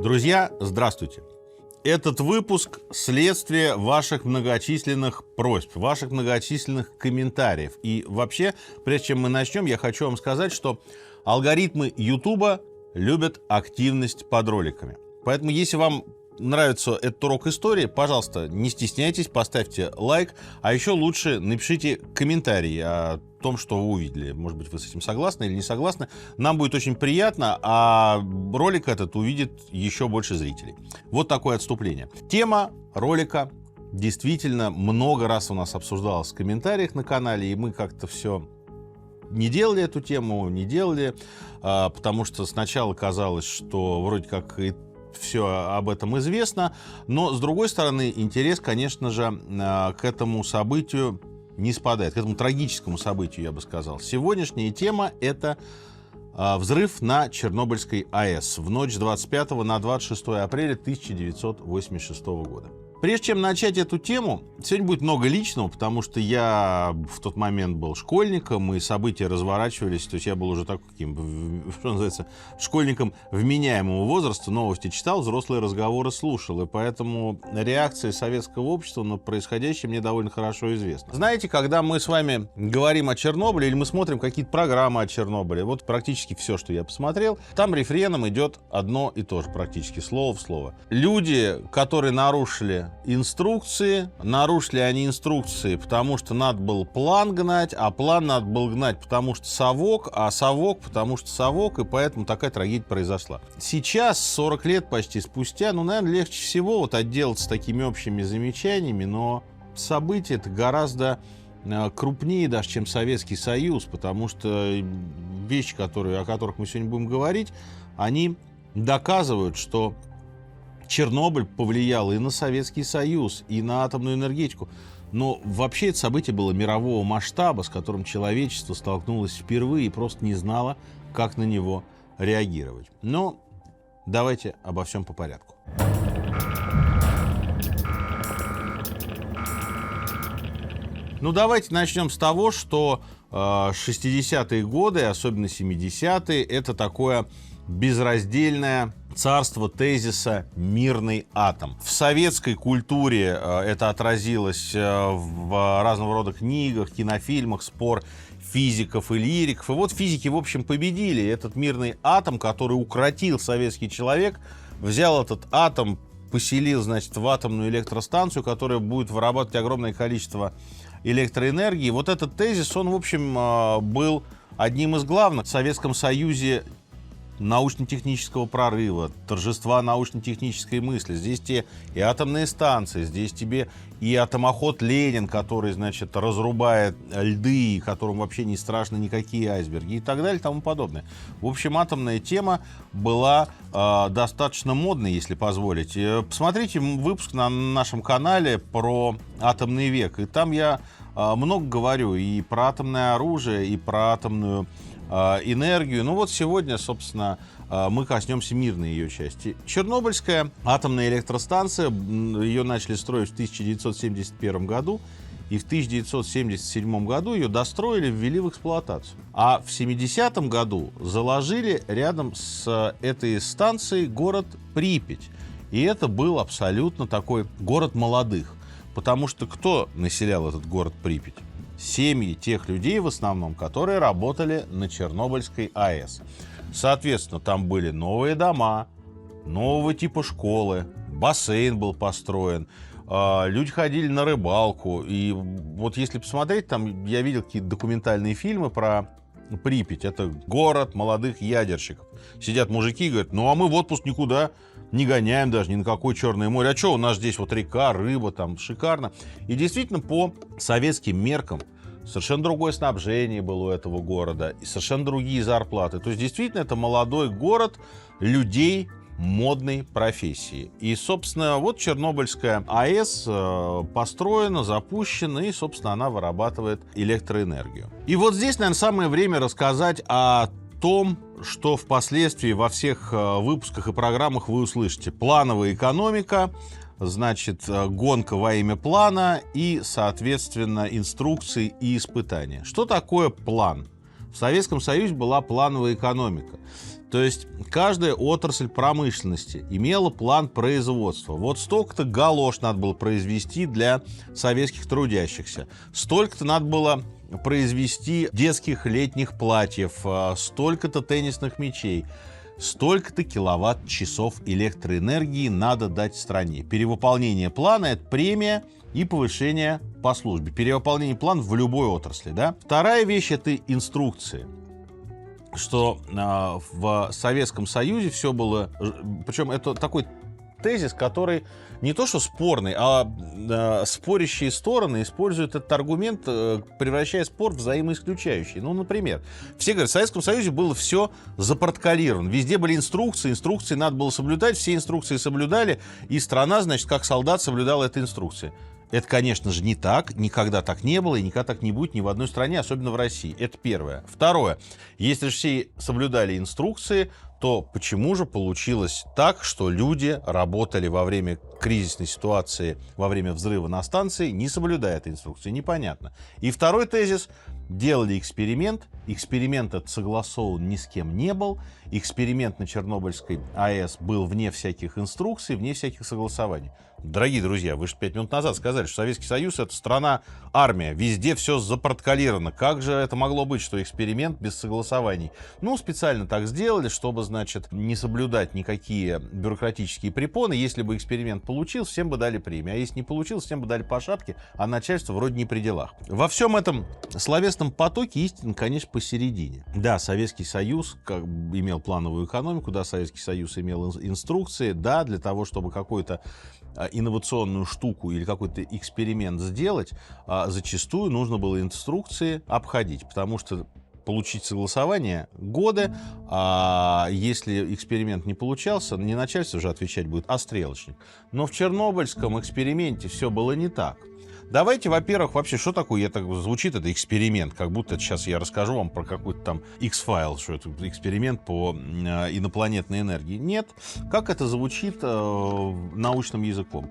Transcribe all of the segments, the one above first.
Друзья, здравствуйте! Этот выпуск – следствие ваших многочисленных просьб, ваших многочисленных комментариев. И вообще, прежде чем мы начнем, я хочу вам сказать, что алгоритмы YouTube любят активность под роликами. Поэтому, если вам нравится этот урок истории, пожалуйста, не стесняйтесь, поставьте лайк, а еще лучше напишите комментарий о том, что вы увидели. Может быть, вы с этим согласны или не согласны. Нам будет очень приятно, а ролик этот увидит еще больше зрителей. Вот такое отступление. Тема ролика действительно много раз у нас обсуждалась в комментариях на канале, и мы как-то все не делали эту тему, потому что сначала казалось, что вроде как и все об этом известно, но, с другой стороны, интерес, конечно же, к этому событию не спадает, к этому трагическому событию, я бы сказал. Сегодняшняя тема – это взрыв на Чернобыльской АЭС в ночь с 25 на 26 апреля 1986 года. Прежде чем начать эту тему, сегодня будет много личного, потому что я в тот момент был школьником, и события разворачивались, то есть я был уже таким, что называется, школьником вменяемого возраста, новости читал, взрослые разговоры слушал, и поэтому реакция советского общества на происходящее мне довольно хорошо известна. Знаете, когда мы с вами говорим о Чернобыле, или мы смотрим какие-то программы о Чернобыле, вот практически все, что я посмотрел, там рефреном идет одно и то же, практически слово в слово. Люди, которые нарушили инструкции, нарушили они инструкции, потому что надо было план гнать, а план надо было гнать, потому что совок, а совок, потому что совок, и поэтому такая трагедия произошла. Сейчас, 40 лет почти спустя, наверное, легче всего вот отделаться такими общими замечаниями, но события-то гораздо крупнее даже, чем Советский Союз, потому что вещи, о которых мы сегодня будем говорить, они доказывают, что Чернобыль повлиял и на Советский Союз, и на атомную энергетику. Но вообще это событие было мирового масштаба, с которым человечество столкнулось впервые и просто не знало, как на него реагировать. Но давайте обо всем по порядку. Давайте начнем с того, что 60-е годы, особенно 70-е, это такое безраздельное царство тезиса «мирный атом». В советской культуре это отразилось в разного рода книгах, кинофильмах, спор физиков и лириков. И вот физики, в общем, победили. Этот мирный атом, который укротил советский человек, взял этот атом, поселил, в атомную электростанцию, которая будет вырабатывать огромное количество электроэнергии. Вот этот тезис, он, в общем, был одним из главных в Советском Союзе научно-технического прорыва, торжества научно-технической мысли. Здесь те и атомные станции, здесь тебе и атомоход «Ленин», который, разрубает льды, которому вообще не страшны никакие айсберги, и так далее, и тому подобное. В общем, атомная тема была достаточно модной, если позволите. Посмотрите выпуск на нашем канале про атомный век, и там я много говорю и про атомное оружие, и про атомную энергию. Сегодня, собственно, мы коснемся мирной ее части. Чернобыльская атомная электростанция, ее начали строить в 1971 году, и в 1977 году ее достроили, ввели в эксплуатацию. А в 1970 году заложили рядом с этой станцией город Припять. И это был абсолютно такой город молодых. Потому что кто населял этот город Припять? Семьи тех людей, в основном, которые работали на Чернобыльской АЭС. Соответственно, там были новые дома, нового типа школы, бассейн был построен, люди ходили на рыбалку. И вот если посмотреть, там я видел какие-то документальные фильмы про Припять. Это город молодых ядерщиков. Сидят мужики и говорят, а мы в отпуск никуда не гоняем даже, ни на какое Черное море. А что, у нас здесь вот река, рыба, там шикарно. И действительно, по советским меркам, совершенно другое снабжение было у этого города, и совершенно другие зарплаты. То есть, действительно, это молодой город людей модной профессии. И, собственно, вот Чернобыльская АЭС построена, запущена, и, собственно, она вырабатывает электроэнергию. И вот здесь, наверное, самое время рассказать о том, что впоследствии во всех выпусках и программах вы услышите. Плановая экономика, гонка во имя плана и, соответственно, инструкции и испытания. Что такое план? В Советском Союзе была плановая экономика. То есть каждая отрасль промышленности имела план производства. Вот столько-то галош надо было произвести для советских трудящихся, столько-то надо было произвести детских летних платьев, столько-то теннисных мячей, столько-то киловатт-часов электроэнергии надо дать стране. Перевыполнение плана – это премия и повышение по службе. Перевыполнение плана в любой отрасли. Да? Вторая вещь – это инструкции. Что в Советском Союзе все было... Причем это такой тезис, который не то что спорный, а спорящие стороны используют этот аргумент, превращая спор в взаимоисключающий. Ну, например, все говорят, в Советском Союзе было все запротоколировано. Везде были инструкции надо было соблюдать, все инструкции соблюдали, и страна, значит, как солдат соблюдала эти инструкции. Это, конечно же, не так, никогда так не было и никогда так не будет ни в одной стране, особенно в России. Это первое. Второе. Если же все соблюдали инструкции, то почему же получилось так, что люди работали во время кризисной ситуации, во время взрыва на станции, не соблюдая этой инструкции? Непонятно. И второй тезис. Делали эксперимент. Эксперимент этот согласован ни с кем не был. Эксперимент на Чернобыльской АЭС был вне всяких инструкций, вне всяких согласований. Дорогие друзья, вы же 5 минут назад сказали, что Советский Союз — это страна-армия. Везде все запротоколировано. Как же это могло быть, что эксперимент без согласований? Ну, специально так сделали, чтобы, значит, не соблюдать никакие бюрократические препоны. Если бы эксперимент получился, всем бы дали премию. А если не получился, всем бы дали по шапке, а начальство вроде не при делах. Во всем этом словесном потоке истина, конечно, посередине. Да, Советский Союз имел плановую экономику, да, Советский Союз имел инструкции, да, для того, чтобы какой-то инновационную штуку или какой-то эксперимент сделать, зачастую нужно было инструкции обходить, потому что получить согласование годы, а если эксперимент не получался, не начальство же отвечать будет, а стрелочник. Но в Чернобыльском эксперименте все было не так. Давайте, во-первых, вообще, что такое, звучит это эксперимент, как будто сейчас я расскажу вам про какой-то там X-файл, что это эксперимент по инопланетной энергии. Нет, как это звучит научным языком.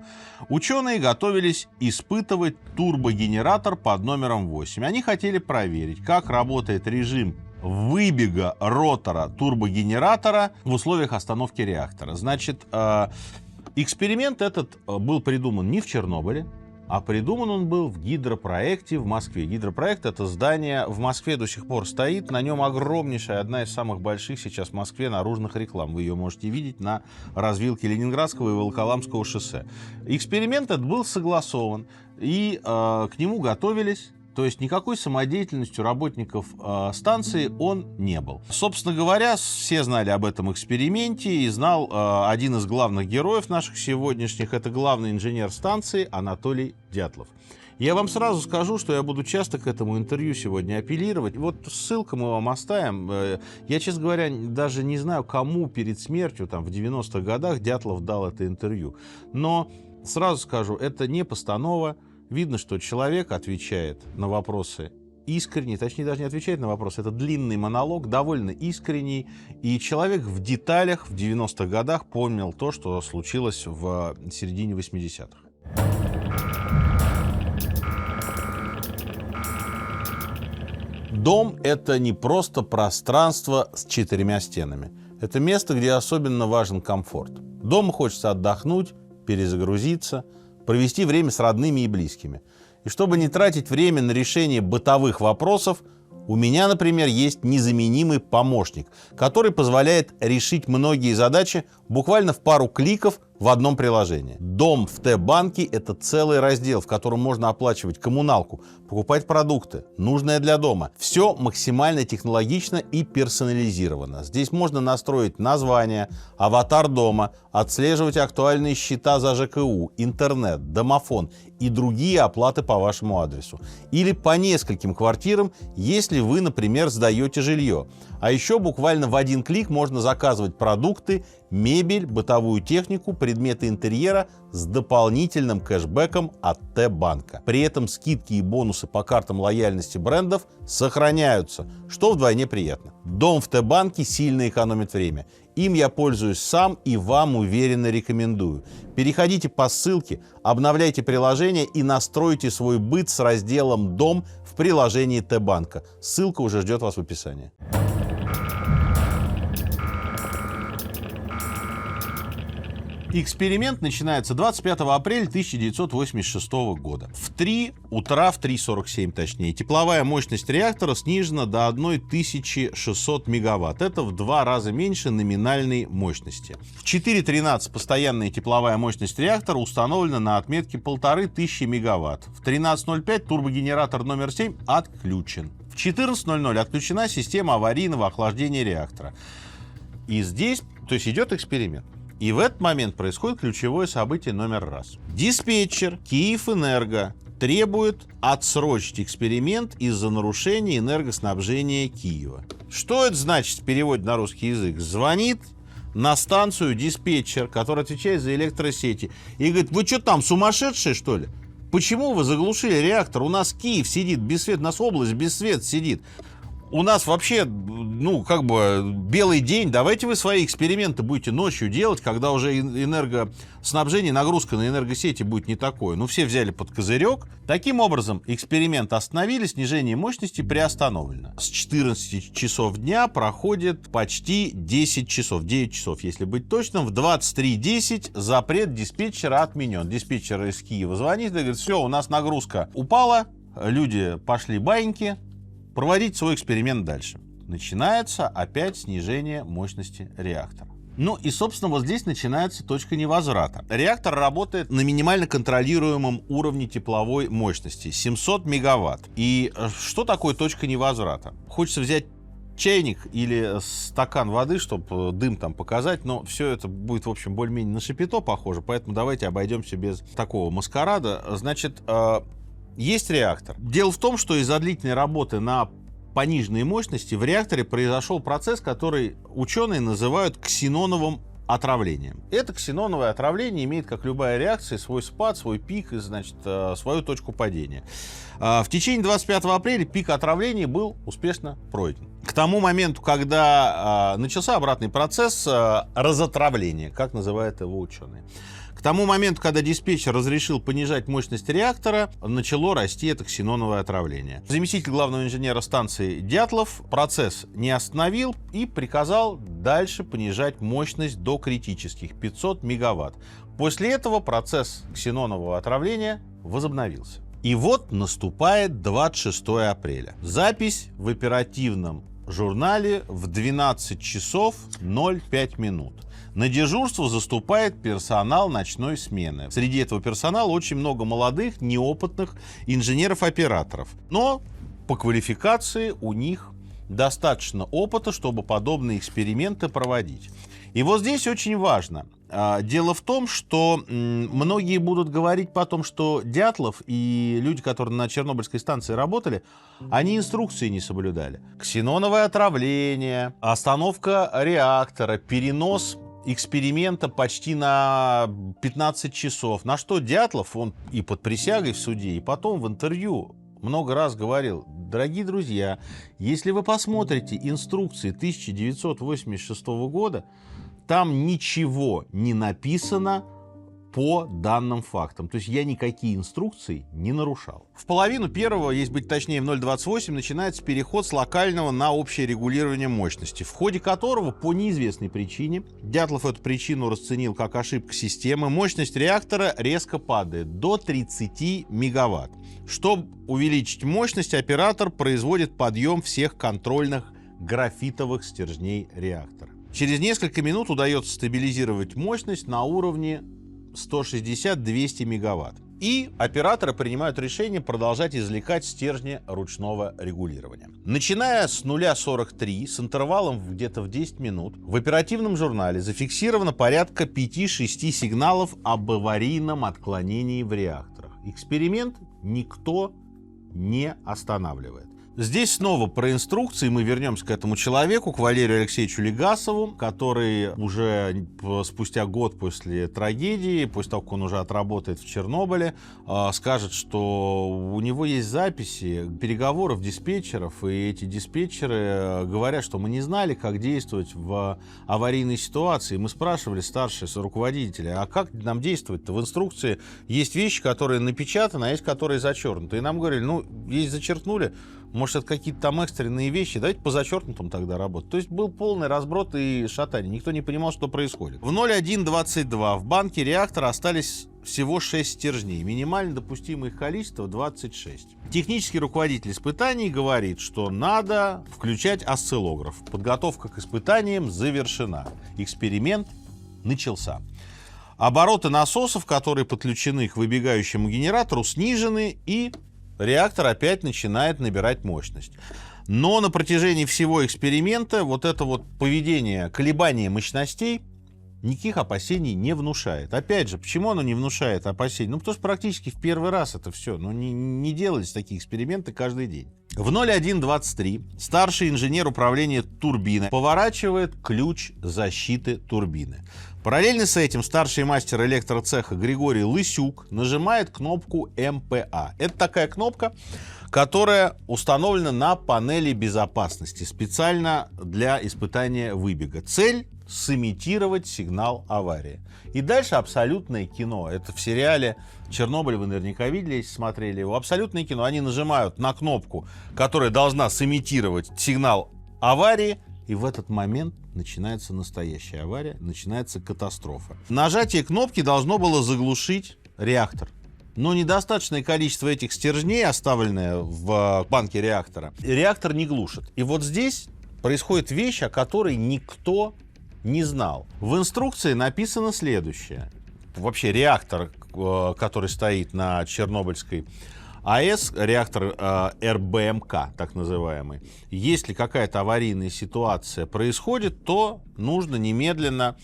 Ученые готовились испытывать турбогенератор под номером 8. Они хотели проверить, как работает режим выбега ротора турбогенератора в условиях остановки реактора. Значит, эксперимент этот был придуман не в Чернобыле, а придуман он был в гидропроекте в Москве. Гидропроект — это здание в Москве до сих пор стоит. На нем огромнейшая, одна из самых больших сейчас в Москве наружных реклам. Вы ее можете видеть на развилке Ленинградского и Волоколамского шоссе. Эксперимент этот был согласован, и к нему готовились. То есть никакой самодеятельностью работников станции он не был. Собственно говоря, все знали об этом эксперименте, и знал один из главных героев наших сегодняшних. Это главный инженер станции Анатолий Дятлов. Я вам сразу скажу, что я буду часто к этому интервью сегодня апеллировать. Вот ссылку мы вам оставим. Я, честно говоря, даже не знаю, кому перед смертью, там, в 90-х годах Дятлов дал это интервью. Но сразу скажу, это не постанова. Видно, что человек отвечает на вопросы искренне, точнее, даже не отвечает на вопросы. Это длинный монолог, довольно искренний. И человек в деталях в 90-х годах помнил то, что случилось в середине 80-х. Дом — это не просто пространство с 4 стенами. Это место, где особенно важен комфорт. Дома хочется отдохнуть, перезагрузиться, провести время с родными и близкими. И чтобы не тратить время на решение бытовых вопросов, у меня, например, есть незаменимый помощник, который позволяет решить многие задачи буквально в пару кликов в одном приложении. Дом в Т-банке — это целый раздел, в котором можно оплачивать коммуналку, покупать продукты, нужное для дома. Все максимально технологично и персонализировано. Здесь можно настроить название, аватар дома, отслеживать актуальные счета за ЖКУ, интернет, домофон и другие оплаты по вашему адресу. Или по нескольким квартирам, если вы, например, сдаете жилье. А еще буквально в один клик можно заказывать продукты, мебель, бытовую технику, предметы интерьера с дополнительным кэшбэком от Т-банка. При этом скидки и бонусы по картам лояльности брендов сохраняются, что вдвойне приятно. Дом в Т-банке сильно экономит время. Им я пользуюсь сам и вам уверенно рекомендую. Переходите по ссылке, обновляйте приложение и настройте свой быт с разделом «Дом» в приложении Т-банка. Ссылка уже ждет вас в описании. Эксперимент начинается 25 апреля 1986 года. В 3 утра, в 3:47 точнее, тепловая мощность реактора снижена до 1600 мегаватт. Это в 2 раза меньше номинальной мощности. В 4:13 постоянная тепловая мощность реактора установлена на отметке 1500 мегаватт. В 13:05 турбогенератор номер 7 отключен. В 14:00 отключена система аварийного охлаждения реактора. И здесь, то есть, идет эксперимент. И в этот момент происходит ключевое событие номер раз. Диспетчер Киевэнерго требует отсрочить эксперимент из-за нарушения энергоснабжения Киева. Что это значит в переводе на русский язык? Звонит на станцию диспетчер, который отвечает за электросети, и говорит: вы что там, сумасшедшие, что ли? Почему вы заглушили реактор? У нас Киев сидит без света, у нас область без света сидит. У нас вообще, белый день. Давайте вы свои эксперименты будете ночью делать, когда уже энергоснабжение, нагрузка на энергосети будет не такое. Все взяли под козырек. Таким образом, эксперимент остановили, снижение мощности приостановлено. С 14 часов дня проходит почти 10 часов, 9 часов, если быть точным. В 23:10 запрет диспетчера отменен. Диспетчер из Киева звонит и говорит: все, у нас нагрузка упала, люди пошли баиньки, проводить свой эксперимент дальше. Начинается опять снижение мощности реактора. И, собственно, вот здесь начинается точка невозврата. Реактор работает на минимально контролируемом уровне тепловой мощности — 700 мегаватт. И что такое точка невозврата? Хочется взять чайник или стакан воды, чтобы дым там показать, но все это будет, в общем, более-менее на шапито похоже, поэтому давайте обойдемся без такого маскарада. Значит, есть реактор. Дело в том, что из-за длительной работы на пониженной мощности в реакторе произошел процесс, который ученые называют ксеноновым отравлением. Это ксеноновое отравление имеет, как любая реакция, свой спад, свой пик и, свою точку падения. В течение 25 апреля пик отравления был успешно пройден. К тому моменту, когда начался обратный процесс разотравления, как называют его ученые. К тому моменту, когда диспетчер разрешил понижать мощность реактора, начало расти это ксеноновое отравление. Заместитель главного инженера станции Дятлов процесс не остановил и приказал дальше понижать мощность до критических 500 мегаватт. После этого процесс ксенонового отравления возобновился. И вот наступает 26 апреля. Запись в оперативном журнале в 12 часов 05 минут. На дежурство заступает персонал ночной смены. Среди этого персонала очень много молодых, неопытных инженеров-операторов. Но по квалификации у них достаточно опыта, чтобы подобные эксперименты проводить. И вот здесь очень важно. Дело в том, что многие будут говорить потом, что Дятлов и люди, которые на Чернобыльской станции работали, они инструкции не соблюдали. Ксеноновое отравление, остановка реактора, перенос эксперимента почти на 15 часов. На что Дятлов, он и под присягой в суде, и потом в интервью много раз говорил: дорогие друзья, если вы посмотрите инструкции 1986 года, там ничего не написано по данным фактам. То есть я никакие инструкции не нарушал. В половину первого, если быть точнее в 0:28, начинается переход с локального на общее регулирование мощности, в ходе которого по неизвестной причине, Дятлов эту причину расценил как ошибку системы, мощность реактора резко падает до 30 мегаватт. Чтобы увеличить мощность, оператор производит подъем всех контрольных графитовых стержней реактора. Через несколько минут удается стабилизировать мощность на уровне 160-200 мегаватт. И операторы принимают решение продолжать извлекать стержни ручного регулирования. Начиная с 0:43, с интервалом где-то в 10 минут, в оперативном журнале зафиксировано порядка 5-6 сигналов об аварийном отклонении в реакторах. Эксперимент никто не останавливает. Здесь снова про инструкции мы вернемся к этому человеку, к Валерию Алексеевичу Легасову, который уже спустя год после трагедии, после того, как он уже отработает в Чернобыле, скажет, что у него есть записи переговоров диспетчеров, и эти диспетчеры говорят, что мы не знали, как действовать в аварийной ситуации. Мы спрашивали старшие руководителя: а как нам действовать-то? В инструкции есть вещи, которые напечатаны, а есть которые зачеркнуты. И нам говорили: есть зачеркнули, Может, это какие-то там экстренные вещи. Давайте по зачеркнутым тогда работать. То есть был полный разброд и шатание. Никто не понимал, что происходит. В 01:22 в банке реактора остались всего 6 стержней. Минимально допустимое их количество 26. Технический руководитель испытаний говорит, что надо включать осциллограф. Подготовка к испытаниям завершена. Эксперимент начался. Обороты насосов, которые подключены к выбегающему генератору, снижены, и реактор опять начинает набирать мощность. Но на протяжении всего эксперимента вот это вот поведение, колебания мощностей никаких опасений не внушает. Опять же, почему оно не внушает опасений? Ну, потому что практически в первый раз это все. Но не делались такие эксперименты каждый день. В 01:23 старший инженер управления турбины поворачивает ключ защиты турбины. Параллельно с этим старший мастер электроцеха Григорий Лысюк нажимает кнопку МПА. Это такая кнопка, которая установлена на панели безопасности специально для испытания выбега. Цель — сымитировать сигнал аварии. И дальше абсолютное кино. Это в сериале «Чернобыль» вы наверняка видели, если смотрели его. Абсолютное кино. Они нажимают на кнопку, которая должна сымитировать сигнал аварии, и в этот момент начинается настоящая авария, начинается катастрофа. Нажатие кнопки должно было заглушить реактор. Но недостаточное количество этих стержней, оставленное в банке реактора, реактор не глушит. И вот здесь происходит вещь, о которой никто не знал. В инструкции написано следующее. Вообще реактор, который стоит на Чернобыльской АЭС, реактор РБМК, так называемый. Если какая-то аварийная ситуация происходит, то нужно немедленно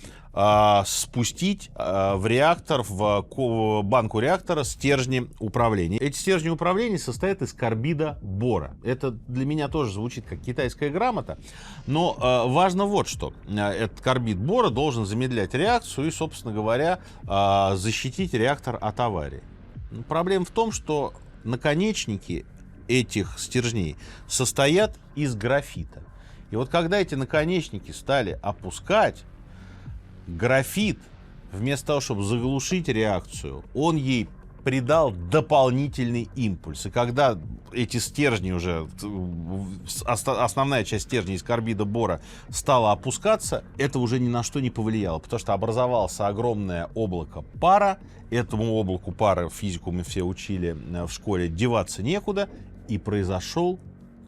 спустить в реактор, в банку реактора стержни управления. Эти стержни управления состоят из карбида бора. Это для меня тоже звучит как китайская грамота, но важно вот что. Этот карбид бора должен замедлять реакцию и, собственно говоря, защитить реактор от аварии. Проблема в том, что наконечники этих стержней состоят из графита. И вот когда эти наконечники стали опускать, графит, вместо того, чтобы заглушить реакцию, он ей придал дополнительный импульс. И когда эти стержни уже, основная часть стержней из карбида бора стала опускаться, это уже ни на что не повлияло, потому что образовалось огромное облако пара. Этому облаку пара, физику мы все учили в школе, деваться некуда, и произошел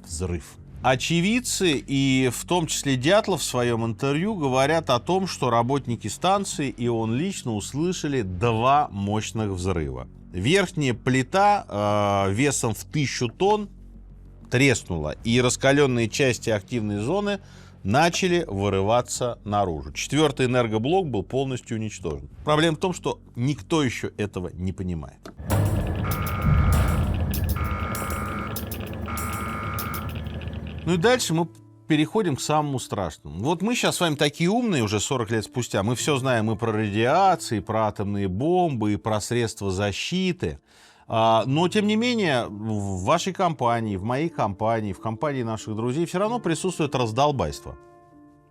взрыв. Очевидцы, и в том числе Дятлов в своем интервью, говорят о том, что работники станции и он лично услышали 2 мощных взрыва. Верхняя плита весом в 1000 тонн треснула, и раскаленные части активной зоны начали вырываться наружу. 4-й энергоблок был полностью уничтожен. Проблема в том, что никто еще этого не понимает. Ну и дальше мы переходим к самому страшному. Вот мы сейчас с вами такие умные, уже 40 лет спустя, мы все знаем и про радиации, и про атомные бомбы, и про средства защиты. Но, тем не менее, в вашей компании, в моей компании, в компании наших друзей все равно присутствует раздолбайство.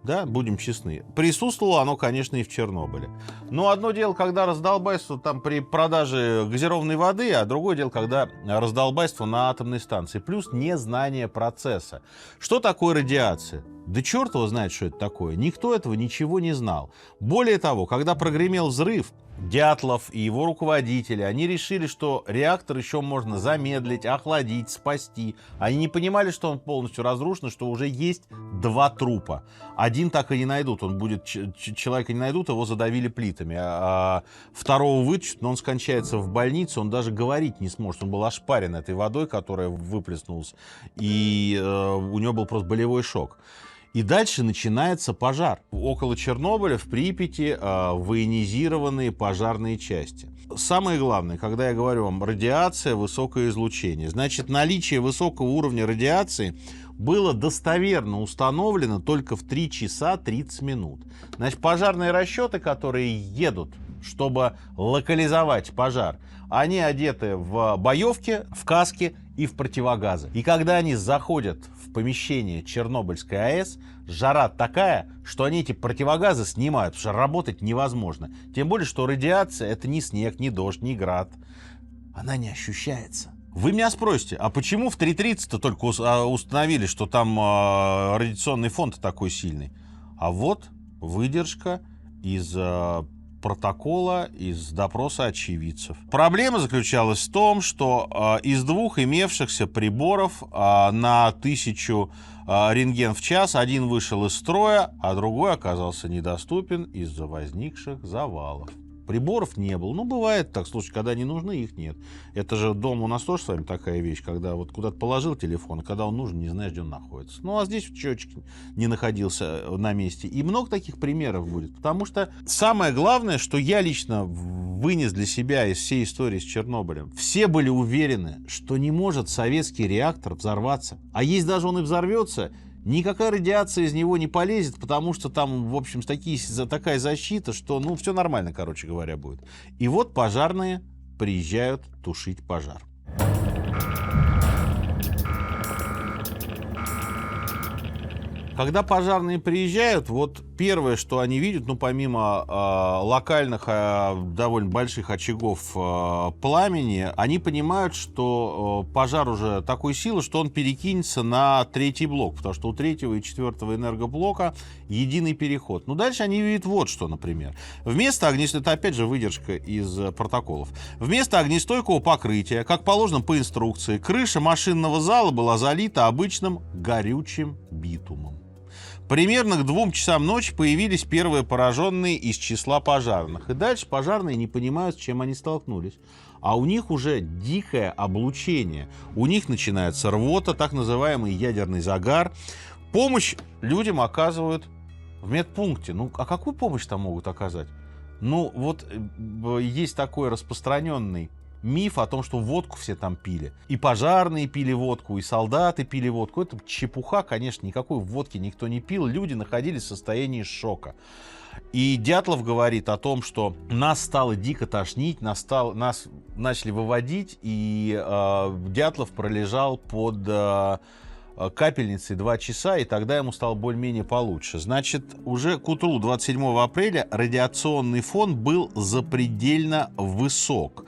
Да, будем честны. Присутствовало оно, конечно, и в Чернобыле. Но одно дело, когда раздолбайство там при продаже газированной воды, а другое дело, когда раздолбайство на атомной станции. Плюс незнание процесса. Что такое радиация? Да черт его знает, что это такое. Никто этого ничего не знал. Более того, когда прогремел взрыв, Дятлов и его руководители, они решили, что реактор еще можно замедлить, охладить, спасти. Они не понимали, что он полностью разрушен, что уже есть 2 трупа. Один так и не найдут, он будет, человека не найдут, его задавили плитами. А второго вытащат, но он скончается в больнице, он даже говорить не сможет. Он был ошпарен этой водой, которая выплеснулась, и у него был просто болевой шок. И дальше начинается пожар. Около Чернобыля, в Припяти, военизированные пожарные части. Самое главное, когда я говорю вам радиация, высокое излучение, значит, наличие высокого уровня радиации было достоверно установлено только в 3 часа 30 минут. Значит, пожарные расчеты, которые едут, чтобы локализовать пожар, они одеты в боевки, в каски и в противогазы. И когда они заходят в помещение Чернобыльской АЭС, жара такая, что они эти противогазы снимают, потому что работать невозможно. Тем более, что радиация — это не снег, не дождь, не град. Она не ощущается. Вы меня спросите, а почему в 3.30-то только установили, что там радиационный фон такой сильный? А вот выдержка из протокола, из допроса очевидцев. Проблема заключалась в том, что из двух имевшихся приборов на 1000 рентген в час один вышел из строя, а другой оказался недоступен из-за возникших завалов. Приборов не было. Ну, бывает так, слушай, когда они нужны, их нет. Это же дома у нас тоже с вами такая вещь, когда вот куда-то положил телефон, а когда он нужен, не знаешь, где он находится. Ну, а здесь счетчик не находился на месте. И много таких примеров будет. Потому что самое главное, что я лично вынес для себя из всей истории с Чернобылем, все были уверены, что не может советский реактор взорваться. А если даже он и взорвется, никакая радиация из него не полезет, потому что там, в общем, такая защита, что, ну, все нормально, короче говоря, будет. И вот пожарные приезжают тушить пожар. Когда пожарные приезжают, вот первое, что они видят, ну, помимо локальных, довольно больших очагов пламени, они понимают, что пожар уже такой силы, что он перекинется на 3-й блок, потому что у 3-го и 4-го энергоблока единый переход. Ну, дальше они видят вот что, например. Вместо это опять же выдержка из протоколов. Вместо огнестойкого покрытия, как положено по инструкции, крыша машинного зала была залита обычным горючим битумом. Примерно к 2 часам ночи появились первые пораженные из числа пожарных. И дальше пожарные не понимают, с чем они столкнулись. А у них уже дикое облучение. У них начинается рвота, так называемый ядерный загар. Помощь людям оказывают в медпункте. Ну, а какую помощь там могут оказать? Ну, вот есть такой распространенный миф о том, что водку все там пили. И пожарные пили водку, и солдаты пили водку. Это чепуха, конечно, никакой водки никто не пил. Люди находились в состоянии шока. И Дятлов говорит о том, что нас стало дико тошнить, нас начали выводить, и Дятлов пролежал под капельницей 2 часа, и тогда ему стало более-менее получше. Значит, уже к утру 27 апреля радиационный фон был запредельно высок.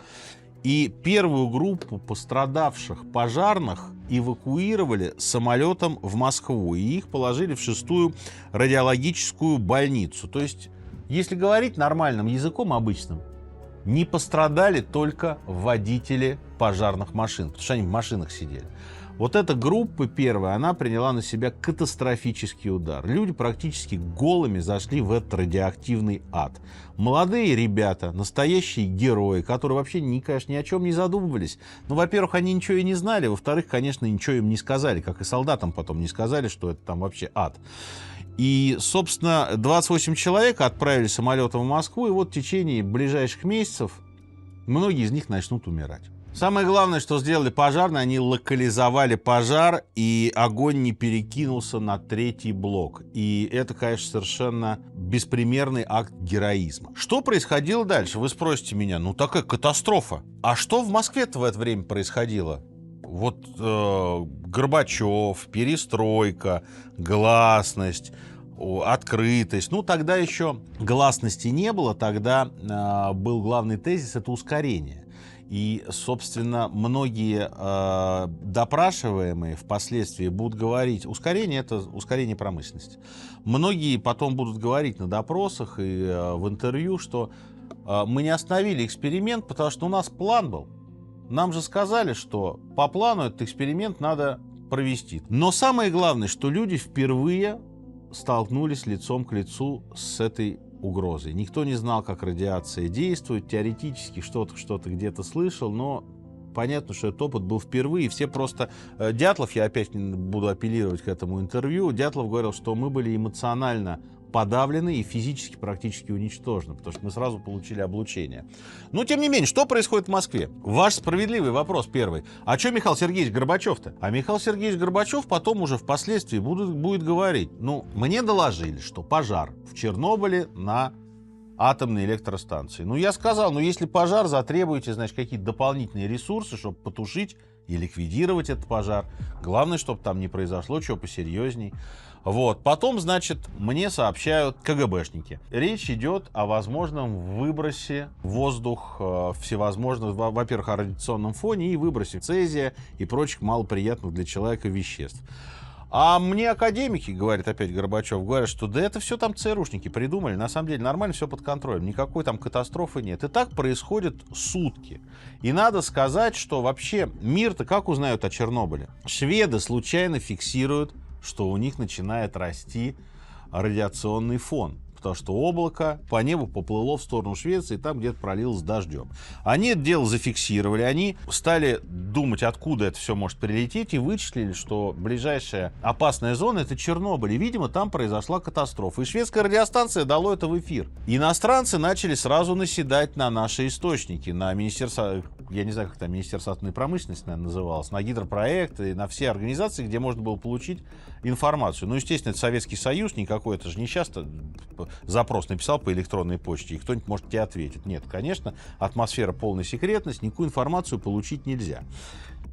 И первую группу пострадавших пожарных эвакуировали самолетом в Москву. И их положили в 6-ю радиологическую больницу. То есть, если говорить нормальным языком обычным, не пострадали только водители пожарных машин, потому что они в машинах сидели. Вот эта группа первая, она приняла на себя катастрофический удар. Люди практически голыми зашли в этот радиоактивный ад. Молодые ребята, настоящие герои, которые вообще, конечно, ни о чем не задумывались. Ну, во-первых, они ничего и не знали, во-вторых, конечно, ничего им не сказали, как и солдатам потом не сказали, что это там вообще ад. И, собственно, 28 человек отправили самолетом в Москву, и вот в течение ближайших месяцев многие из них начнут умирать. Самое главное, что сделали пожарные, они локализовали пожар, и огонь не перекинулся на 3-й блок. И это, конечно, совершенно беспримерный акт героизма. Что происходило дальше? Вы спросите меня, ну такая катастрофа. А что в Москве-то в это время происходило? Вот Горбачев, перестройка, гласность, открытость. Ну, тогда еще гласности не было, тогда был главный тезис — это ускорение. И, собственно, многие допрашиваемые впоследствии будут говорить, ускорение — это ускорение промышленности. Многие потом будут говорить на допросах и в интервью, что мы не остановили эксперимент, потому что у нас план был. Нам же сказали, что по плану этот эксперимент надо провести. Но самое главное, что люди впервые столкнулись лицом к лицу с этой угрозой. Никто не знал, как радиация действует. Теоретически что-то где-то слышал, но понятно, что этот опыт был впервые. Все просто... Дятлов, я опять буду апеллировать к этому интервью, Дятлов говорил, что мы были эмоционально подавлены и физически практически уничтожены, потому что мы сразу получили облучение. Но, тем не менее, что происходит в Москве? Ваш справедливый вопрос первый. А что Михаил Сергеевич Горбачев-то? А Михаил Сергеевич Горбачев потом уже впоследствии будет говорить, ну, мне доложили, что пожар в Чернобыле на атомной электростанции. Ну, я сказал, ну, если пожар, затребуете, значит, какие-то дополнительные ресурсы, чтобы потушить и ликвидировать этот пожар. Главное, чтобы там не произошло чего посерьезней. Вот. Потом, значит, мне сообщают КГБшники. Речь идет о возможном выбросе в воздух всевозможных, во-первых, о радиационном фоне и выбросе цезия и прочих малоприятных для человека веществ. А мне академики, говорит опять Горбачев, говорят, что да это все там ЦРУшники придумали, на самом деле нормально, все под контролем, никакой там катастрофы нет. И так происходит сутки. И надо сказать, что вообще мир-то как узнают о Чернобыле? Шведы случайно фиксируют, что у них начинает расти радиационный фон. Потому что облако по небу поплыло в сторону Швеции, и там где-то пролилось дождем. Они это дело зафиксировали, они стали думать, откуда это все может прилететь, и вычислили, что ближайшая опасная зона — это Чернобыль. И, видимо, там произошла катастрофа. И шведская радиостанция дала это в эфир. Иностранцы начали сразу наседать на наши источники, на министерство, я не знаю, как там, Министерство атомной промышленности, наверное, называлось, на гидропроекты, на все организации, где можно было получить информацию. Ну, естественно, это Советский Союз, никакой, это же не часто запрос написал по электронной почте, и кто-нибудь может тебе ответить. Нет, конечно, атмосфера полной секретности, никакую информацию получить нельзя.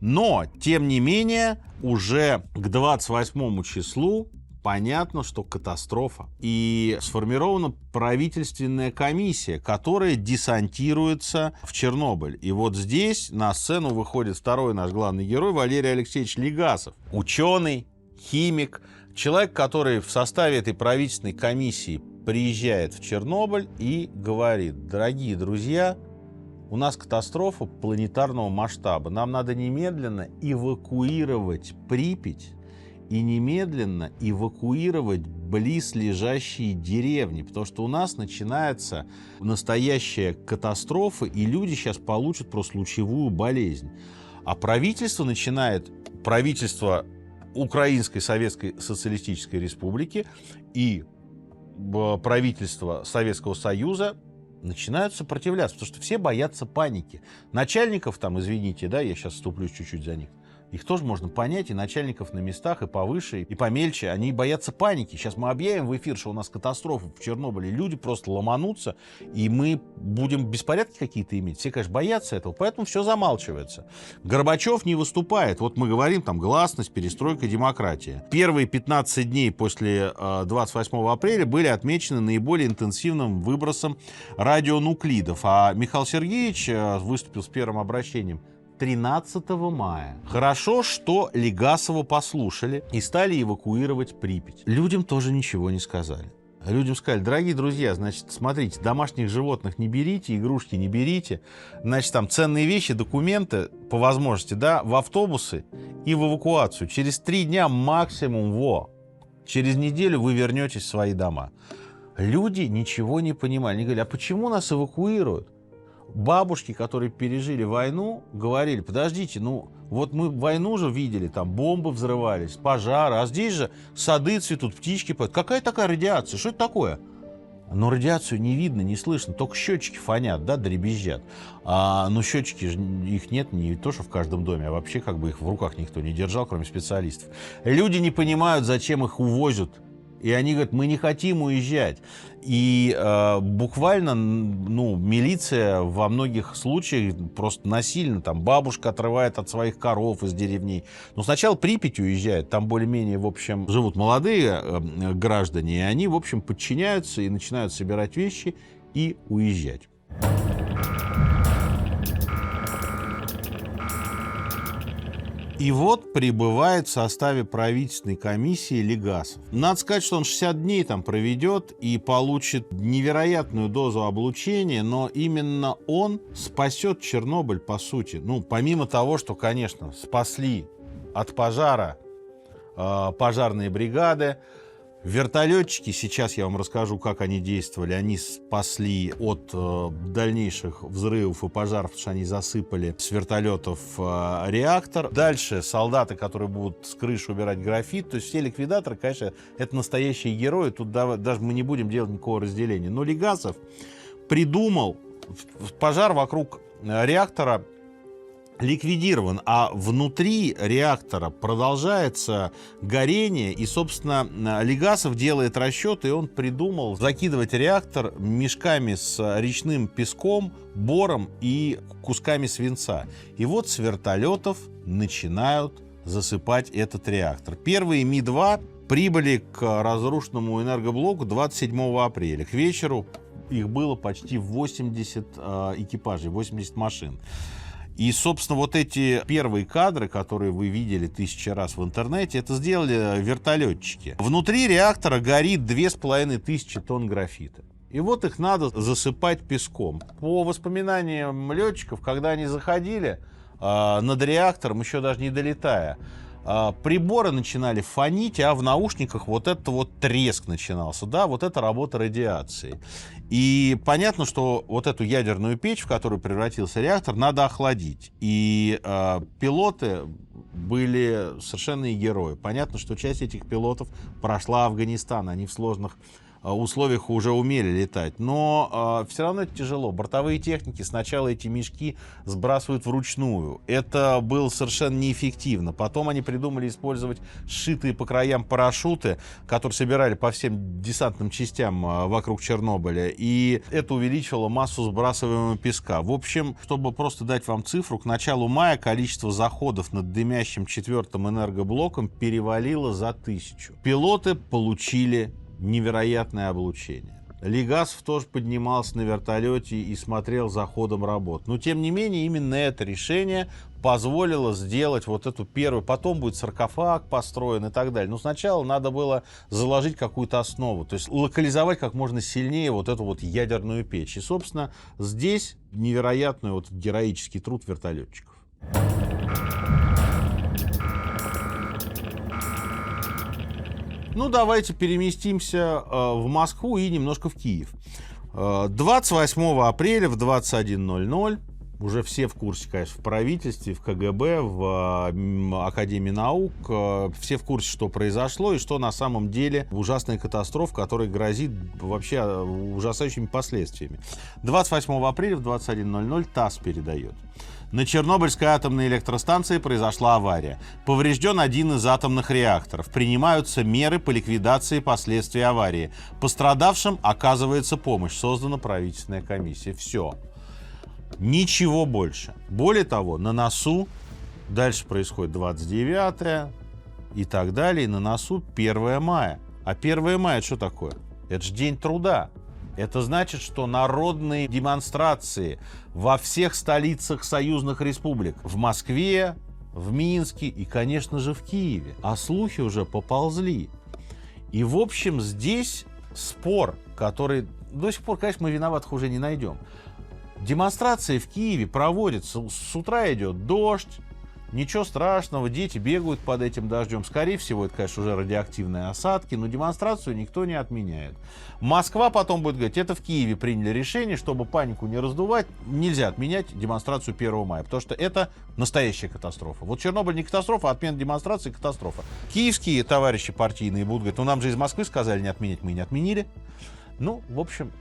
Но, тем не менее, уже к 28 числу понятно, что катастрофа. И сформирована правительственная комиссия, которая десантируется в Чернобыль. И вот здесь на сцену выходит второй наш главный герой Валерий Алексеевич Легасов. Ученый, химик, человек, который в составе этой правительственной комиссии приезжает в Чернобыль и говорит: дорогие друзья, у нас катастрофа планетарного масштаба. Нам надо немедленно эвакуировать Припять и немедленно эвакуировать близлежащие деревни, потому что у нас начинается настоящая катастрофа, и люди сейчас получат просто лучевую болезнь. А правительство Украинской Советской Социалистической Республики и правительство Советского Союза начинают сопротивляться, потому что все боятся паники. Начальников там, извините, да, я сейчас вступлюсь чуть-чуть за них, их тоже можно понять, и начальников на местах, и повыше, и помельче, они боятся паники. Сейчас мы объявим в эфир, что у нас катастрофа в Чернобыле, люди просто ломанутся, и мы будем беспорядки какие-то иметь. Все, конечно, боятся этого, поэтому все замалчивается. Горбачев не выступает. Вот мы говорим, там, гласность, перестройка, демократия. Первые 15 дней после 28 апреля были отмечены наиболее интенсивным выбросом радионуклидов, а Михаил Сергеевич выступил с первым обращением 13 мая. Хорошо, что Легасова послушали и стали эвакуировать Припять. Людям тоже ничего не сказали. Людям сказали: дорогие друзья, значит, смотрите, домашних животных не берите, игрушки не берите, значит, там ценные вещи, документы, по возможности, да, в автобусы и в эвакуацию. Через 3 дня максимум, через неделю вы вернетесь в свои дома. Люди ничего не понимали. Они говорили: а почему нас эвакуируют? Бабушки, которые пережили войну, говорили: подождите, ну вот мы войну же видели, там бомбы взрывались, пожары, а здесь же сады цветут, птички поют. Какая такая радиация? Что это такое? Но радиацию не видно, не слышно, только счетчики фонят, да, дребезжат. Но счетчики же, их нет не то, что в каждом доме, а вообще как бы их в руках никто не держал, кроме специалистов. Люди не понимают, зачем их увозят. И они говорят: мы не хотим уезжать. И буквально, милиция во многих случаях просто насильно, там, бабушка отрывает от своих коров из деревней. Но сначала Припять уезжает, там более-менее, в общем, живут молодые граждане, и они, в общем, подчиняются и начинают собирать вещи и уезжать. И вот прибывает в составе правительственной комиссии Легасов. Надо сказать, что он 60 дней там проведет и получит невероятную дозу облучения, но именно он спасет Чернобыль, по сути. Помимо того, что, конечно, спасли от пожара пожарные бригады, вертолетчики, сейчас я вам расскажу, как они действовали, они спасли от дальнейших взрывов и пожаров, потому что они засыпали с вертолетов реактор. Дальше солдаты, которые будут с крыши убирать графит, то есть все ликвидаторы, конечно, это настоящие герои, тут даже мы не будем делать никакого разделения. Но Легасов придумал пожар вокруг реактора, ликвидирован, а внутри реактора продолжается горение, и, собственно, Легасов делает расчеты, и он придумал закидывать реактор мешками с речным песком, бором и кусками свинца. И вот с вертолетов начинают засыпать этот реактор. Первые Ми-2 прибыли к разрушенному энергоблоку 27 апреля. К вечеру их было почти 80 экипажей, 80 машин. И, собственно, вот эти первые кадры, которые вы видели тысячи раз в интернете, это сделали вертолетчики. Внутри реактора горит 2500 тонн графита. И вот их надо засыпать песком. По воспоминаниям летчиков, когда они заходили над реактором, еще даже не долетая, приборы начинали фонить, а в наушниках вот этот вот треск начинался. Да, вот это работа радиации. И понятно, что вот эту ядерную печь, в которую превратился реактор, надо охладить. И пилоты были совершенные герои. Понятно, что часть этих пилотов прошла Афганистан. Они в сложных условиях уже умели летать. Но все равно это тяжело. Бортовые техники сначала эти мешки сбрасывают вручную. Это было совершенно неэффективно. Потом они придумали использовать сшитые по краям парашюты, которые собирали по всем десантным частям вокруг Чернобыля. И это увеличило массу сбрасываемого песка. В общем, чтобы просто дать вам цифру, к началу мая количество заходов над дымящим 4-м энергоблоком перевалило за 1000. Пилоты получили невероятное облучение. Легасов тоже поднимался на вертолете и смотрел за ходом работ. Но, тем не менее, именно это решение позволило сделать вот эту первую. Потом будет саркофаг построен и так далее. Но сначала надо было заложить какую-то основу. То есть локализовать как можно сильнее вот эту вот ядерную печь. И, собственно, здесь невероятный вот героический труд вертолетчиков. Ну, давайте переместимся в Москву и немножко в Киев. 28 апреля в 21:00, уже все в курсе, конечно, в правительстве, в КГБ, в Академии наук, все в курсе, что произошло и что на самом деле ужасная катастрофа, которая грозит вообще ужасающими последствиями. 28 апреля в 21:00 ТАСС передает. На Чернобыльской атомной электростанции произошла авария. Поврежден один из атомных реакторов. Принимаются меры по ликвидации последствий аварии. Пострадавшим оказывается помощь. Создана правительственная комиссия. Все. Ничего больше. Более того, на носу, дальше происходит 29 и так далее, и на носу 1 мая. А 1 мая что такое? Это же День труда. Это значит, что народные демонстрации во всех столицах союзных республик, в Москве, в Минске и, конечно же, в Киеве. А слухи уже поползли. И, в общем, здесь спор, который до сих пор, конечно, мы виноватых уже не найдем. Демонстрации в Киеве проводятся, с утра идет дождь, ничего страшного, дети бегают под этим дождем. Скорее всего, это, конечно, уже радиоактивные осадки, но демонстрацию никто не отменяет. Москва потом будет говорить, это в Киеве приняли решение, чтобы панику не раздувать, нельзя отменять демонстрацию 1 мая, потому что это настоящая катастрофа. Вот Чернобыль не катастрофа, а отмена демонстрации катастрофа. Киевские товарищи партийные будут говорить, ну нам же из Москвы сказали не отменять, мы и не отменили. Ну, в общем,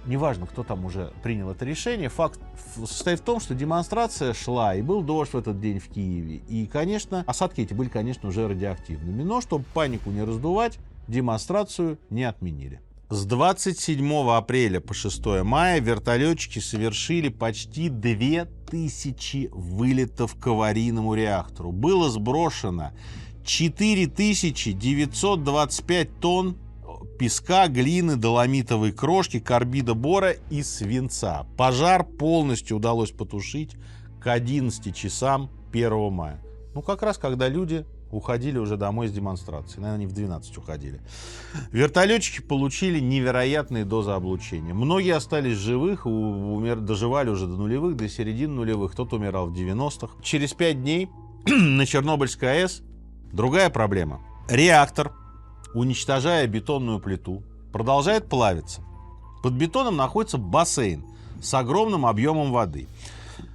неважно, кто там уже принял это решение, факт состоит в том, что демонстрация шла, и был дождь в этот день в Киеве. И, конечно, осадки эти были, конечно, уже радиоактивными. Но, чтобы панику не раздувать, демонстрацию не отменили. С 27 апреля по 6 мая вертолетчики совершили почти 2000 вылетов к аварийному реактору. Было сброшено 4925 тонн песка, глины, доломитовой крошки, карбида бора и свинца. Пожар полностью удалось потушить к 11 часам 1 мая. Ну, как раз когда люди уходили уже домой с демонстрации. Наверное, они в 12 уходили. Вертолетчики получили невероятные дозы облучения. Многие остались живых, доживали уже до нулевых, до середины нулевых. Кто-то умирал в 90-х. Через 5 дней на Чернобыльской АЭС другая проблема. Реактор, уничтожая бетонную плиту, продолжает плавиться. Под бетоном находится бассейн с огромным объемом воды.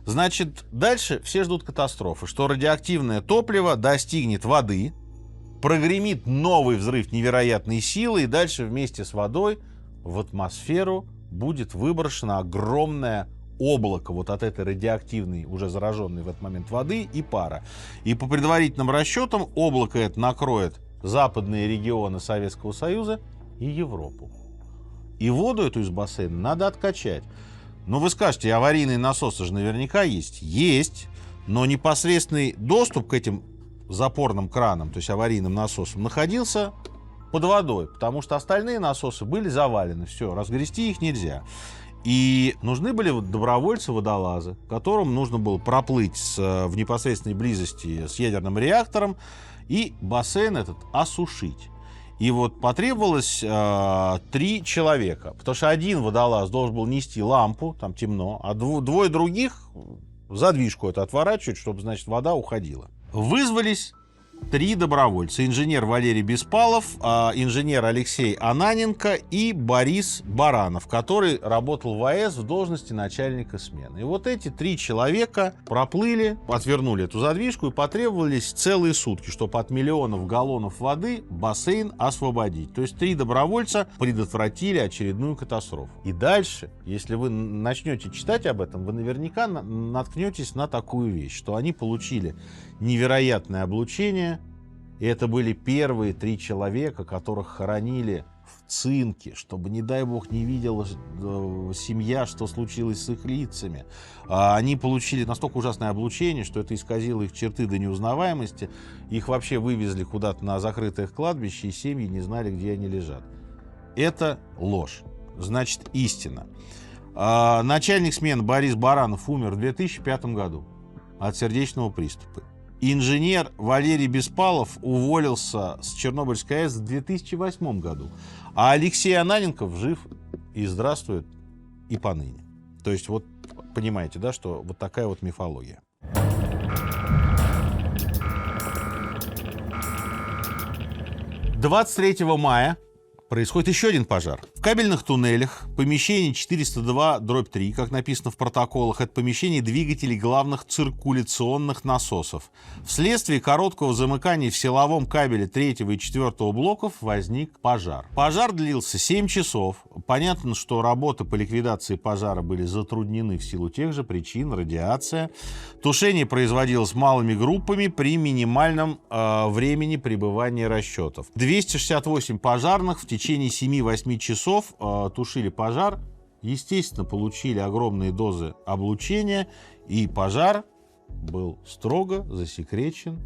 Значит, дальше все ждут катастрофы, что радиоактивное топливо достигнет воды, прогремит новый взрыв невероятной силы, и дальше вместе с водой в атмосферу будет выброшена огромная, облако вот от этой радиоактивной, уже зараженной в этот момент воды и пара. И по предварительным расчетам облако это накроет западные регионы Советского Союза и Европу. И воду эту из бассейна надо откачать. Ну, вы скажете, аварийные насосы же наверняка есть. Есть, но непосредственный доступ к этим запорным кранам, то есть аварийным насосам, находился под водой, потому что остальные насосы были завалены. Все, разгрести их нельзя. И нужны были добровольцы-водолазы, которым нужно было проплыть в непосредственной близости с ядерным реактором и бассейн этот осушить. И вот потребовалось 3 человека, потому что один водолаз должен был нести лампу, там темно, а двое других задвижку эту отворачивать, чтобы, значит, вода уходила. Вызвались 3 добровольца. Инженер Валерий Беспалов, инженер Алексей Ананенко и Борис Баранов, который работал в АЭС в должности начальника смены. И вот эти 3 человека проплыли, отвернули эту задвижку и потребовались целые сутки, чтобы от миллионов галлонов воды бассейн освободить. То есть 3 добровольца предотвратили очередную катастрофу. И дальше, если вы начнете читать об этом, вы наверняка наткнетесь на такую вещь, что они получили невероятное облучение. И это были первые 3 человека, которых хоронили в цинке, чтобы, не дай бог, не видела семья, что случилось с их лицами. Они получили настолько ужасное облучение, что это исказило их черты до неузнаваемости. Их вообще вывезли куда-то на закрытое кладбище, и семьи не знали, где они лежат. Это ложь. Значит, истина. Начальник смены Борис Баранов умер в 2005 году от сердечного приступа. Инженер Валерий Беспалов уволился с Чернобыльской АЭС в 2008 году. А Алексей Ананенков жив и здравствует и поныне. То есть вот понимаете, да, что вот такая вот мифология. 23 мая происходит еще один пожар. В кабельных туннелях, помещение 402/3, как написано в протоколах, это помещение двигателей главных циркуляционных насосов. Вследствие короткого замыкания в силовом кабеле 3 и 4 блоков возник пожар. Пожар длился 7 часов. Понятно, что работы по ликвидации пожара были затруднены в силу тех же причин, радиация. Тушение производилось малыми группами при минимальном времени пребывания расчетов. 268 пожарных в течение 7-8 часов тушили пожар, естественно, получили огромные дозы облучения, и пожар был строго засекречен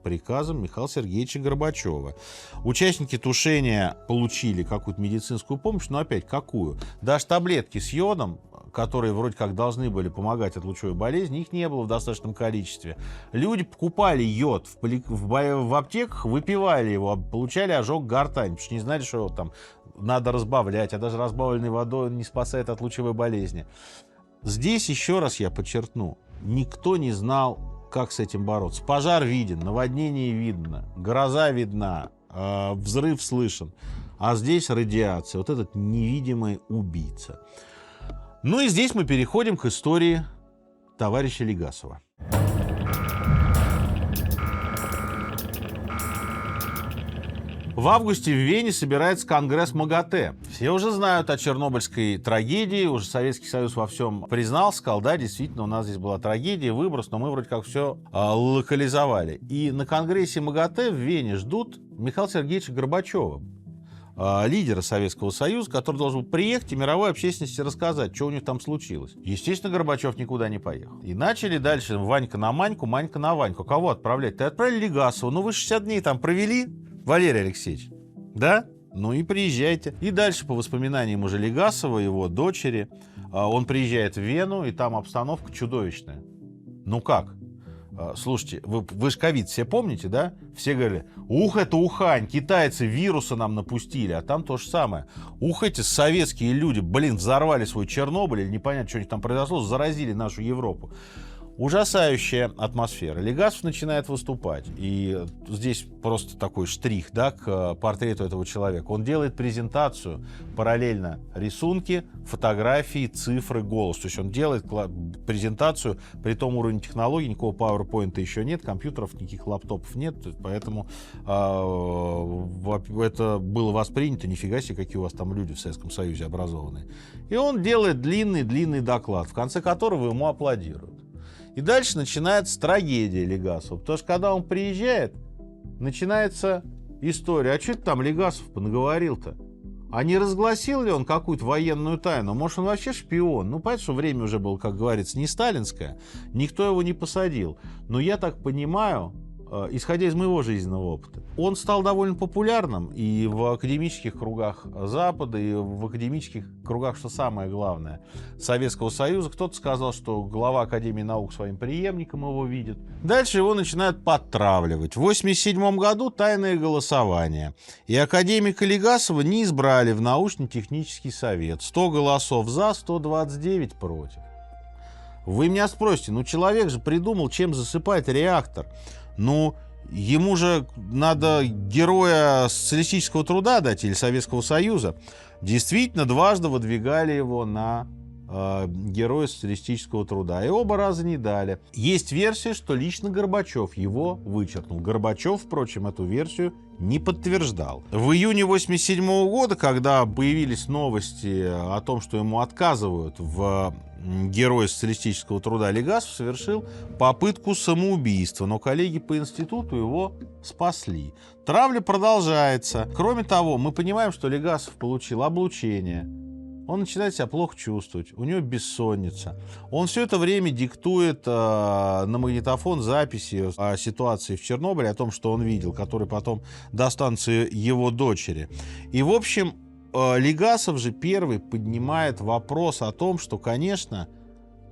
приказом Михаила Сергеевича Горбачева. Участники тушения получили какую-то медицинскую помощь, но опять какую? Даже таблетки с йодом, которые вроде как должны были помогать от лучевой болезни, их не было в достаточном количестве. Люди покупали йод в аптеках, выпивали его, получали ожог гортани, потому что не знали, что его там надо разбавлять, а даже разбавленной водой не спасает от лучевой болезни. Здесь еще раз я подчеркну, никто не знал, как с этим бороться. Пожар виден, наводнение видно, гроза видна, взрыв слышен, а здесь радиация, вот этот невидимый убийца. Ну и здесь мы переходим к истории товарища Легасова. В августе в Вене собирается конгресс МАГАТЭ. Все уже знают о чернобыльской трагедии, уже Советский Союз во всем признал, сказал, да, действительно, у нас здесь была трагедия, выброс, но мы вроде как все локализовали. И на конгрессе МАГАТЭ в Вене ждут Михаила Сергеевича Горбачева, лидера Советского Союза, который должен был приехать и мировой общественности рассказать, что у них там случилось. Естественно, Горбачев никуда не поехал. И начали дальше Ванька на Маньку, Манька на Ваньку. Кого отправлять? Ты отправили Легасова. Ну вы 60 дней там провели, Валерий Алексеевич, да? Ну и приезжайте. И дальше, по воспоминаниям уже Легасова, его дочери, он приезжает в Вену, и там обстановка чудовищная. Ну как? Слушайте, вы же ковид все помните, да? Все говорили, ух, это Ухань, китайцы вируса нам напустили, а там то же самое. Ух, эти советские люди, блин, взорвали свой Чернобыль, или непонятно, что у них там произошло, заразили нашу Европу. Ужасающая атмосфера. Легасов начинает выступать. И здесь просто такой штрих, да, к портрету этого человека. Он делает презентацию, параллельно рисунки, фотографии, цифры, голос. То есть он делает презентацию при том уровне технологий, никакого PowerPoint еще нет, компьютеров, никаких лаптопов нет. Поэтому это было воспринято, нифига себе, какие у вас там люди в Советском Союзе образованные. И он делает длинный доклад, в конце которого ему аплодируют. И дальше начинается трагедия Легасова. Потому что когда он приезжает, начинается история. А что ты там, Легасов, понаговорил-то? А не разгласил ли он какую-то военную тайну? Может, он вообще шпион? Ну, понятно, что время уже было, как говорится, не сталинское. Никто его не посадил. Но я так понимаю, исходя из моего жизненного опыта, он стал довольно популярным и в академических кругах Запада, и в академических кругах, что самое главное, Советского Союза. Кто-то сказал, что глава Академии наук своим преемником его видит. Дальше его начинают подтравливать. В 1987 году тайное голосование. И академика Легасова не избрали в научно-технический совет. 100 голосов за, 129 против. Вы меня спросите, ну человек же придумал, чем засыпать реактор. Ну, ему же надо героя социалистического труда дать или Советского Союза. Действительно, дважды выдвигали его на героя социалистического труда. И оба раза не дали. Есть версия, что лично Горбачев его вычеркнул. Горбачев, впрочем, эту версию не подтверждал. В июне 1987 года, когда появились новости о том, что ему отказывают в герой социалистического труда, Легасов совершил попытку самоубийства, но коллеги по институту его спасли. Травля продолжается. Кроме того, мы понимаем, что Легасов получил облучение. Он начинает себя плохо чувствовать, у него бессонница. Он все это время диктует на магнитофон записи о ситуации в Чернобыле, о том, что он видел, которые потом достанутся его дочери. И, в общем, Легасов же первый поднимает вопрос о том, что, конечно,